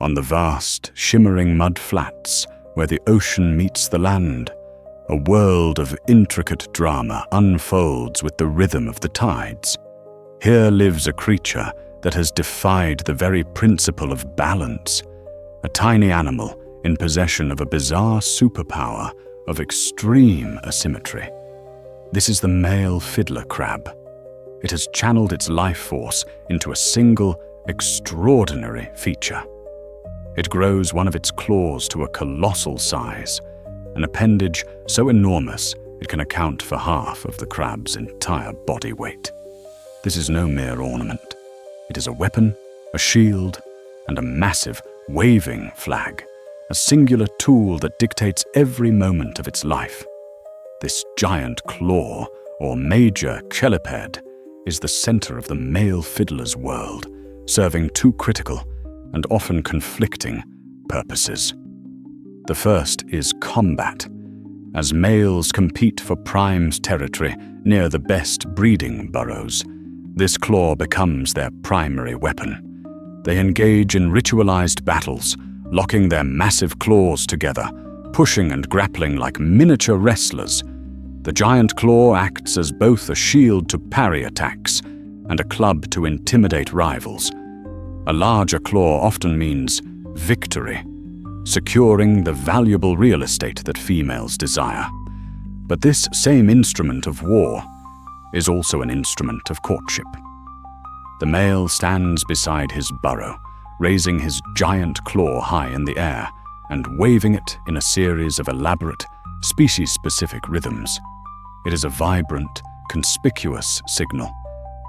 On the vast, shimmering mud flats where the ocean meets the land, a world of intricate drama unfolds with the rhythm of the tides. Here lives a creature that has defied the very principle of balance, a tiny animal in possession of a bizarre superpower of extreme asymmetry. This is the male fiddler crab. It has channeled its life force into a single, extraordinary feature. It grows one of its claws to a colossal size, an appendage so enormous it can account for half of the crab's entire body weight. This is no mere ornament. It is a weapon, a shield, and a massive, waving flag, a singular tool that dictates every moment of its life. This giant claw, or major cheliped, is the center of the male fiddler's world, serving two critical and often conflicting purposes. The first is combat. As males compete for prime territory near the best breeding burrows, this claw becomes their primary weapon. They engage in ritualized battles, locking their massive claws together, pushing and grappling like miniature wrestlers. The giant claw acts as both a shield to parry attacks and a club to intimidate rivals. A larger claw often means victory, securing the valuable real estate that females desire. But this same instrument of war is also an instrument of courtship. The male stands beside his burrow, raising his giant claw high in the air and waving it in a series of elaborate, species-specific rhythms. It is a vibrant, conspicuous signal,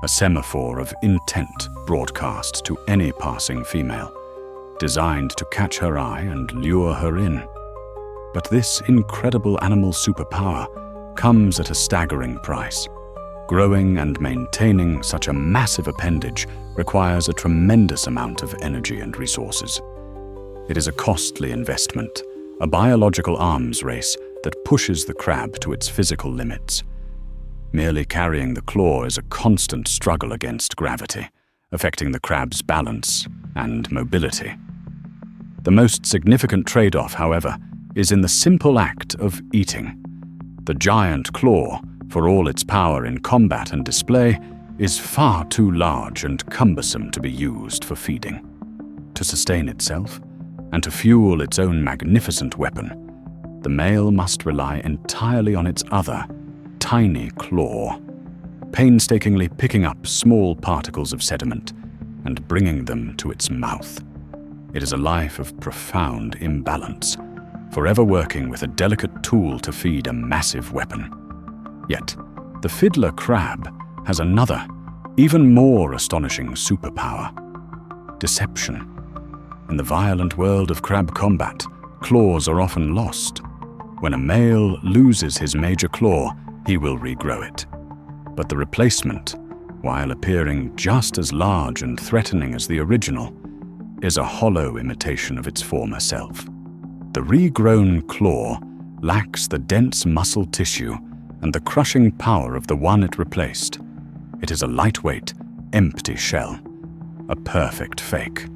a semaphore of intent broadcast to any passing female, designed to catch her eye and lure her in. But this incredible animal superpower comes at a staggering price. Growing and maintaining such a massive appendage requires a tremendous amount of energy and resources. It is a costly investment, a biological arms race that pushes the crab to its physical limits. Merely carrying the claw is a constant struggle against gravity, affecting the crab's balance and mobility. The most significant trade-off, however, is in the simple act of eating. The giant claw, for all its power in combat and display, is far too large and cumbersome to be used for feeding. To sustain itself, and to fuel its own magnificent weapon, the male must rely entirely on its other, tiny claw, painstakingly picking up small particles of sediment and bringing them to its mouth. It is a life of profound imbalance, forever working with a delicate tool to feed a massive weapon. Yet, the fiddler crab has another, even more astonishing superpower: deception. In the violent world of crab combat, claws are often lost. When a male loses his major claw, he will regrow it. But the replacement, while appearing just as large and threatening as the original, is a hollow imitation of its former self. The regrown claw lacks the dense muscle tissue and the crushing power of the one it replaced. It is a lightweight, empty shell, a perfect fake.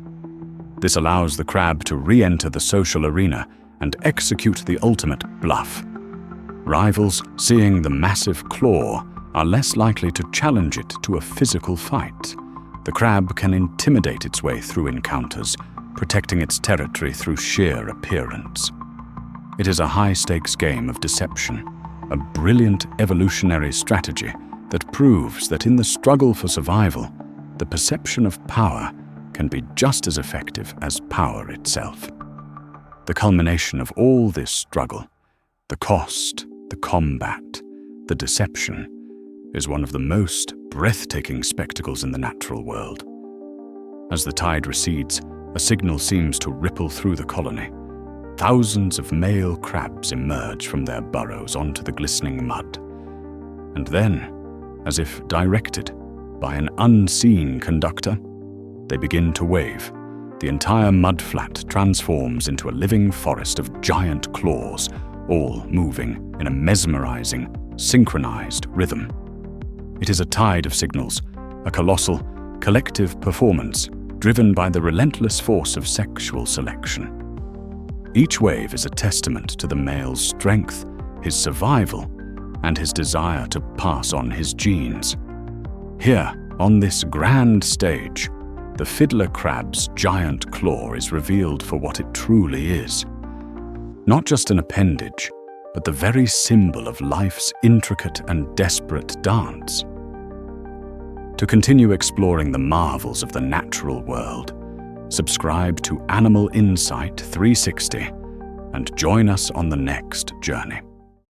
This allows the crab to re-enter the social arena and execute the ultimate bluff. Rivals, seeing the massive claw, are less likely to challenge it to a physical fight. The crab can intimidate its way through encounters, protecting its territory through sheer appearance. It is a high-stakes game of deception, a brilliant evolutionary strategy that proves that in the struggle for survival, the perception of power can be just as effective as power itself. The culmination of all this struggle, the cost, the combat, the deception, is one of the most breathtaking spectacles in the natural world. As the tide recedes, a signal seems to ripple through the colony. Thousands of male crabs emerge from their burrows onto the glistening mud. And then, as if directed by an unseen conductor, they begin to wave. The entire mudflat transforms into a living forest of giant claws, all moving in a mesmerizing, synchronized rhythm. It is a tide of signals, a colossal, collective performance driven by the relentless force of sexual selection. Each wave is a testament to the male's strength, his survival, and his desire to pass on his genes. Here, on this grand stage, the fiddler crab's giant claw is revealed for what it truly is. Not just an appendage, but the very symbol of life's intricate and desperate dance. To continue exploring the marvels of the natural world, subscribe to Animal Insight 360 and join us on the next journey.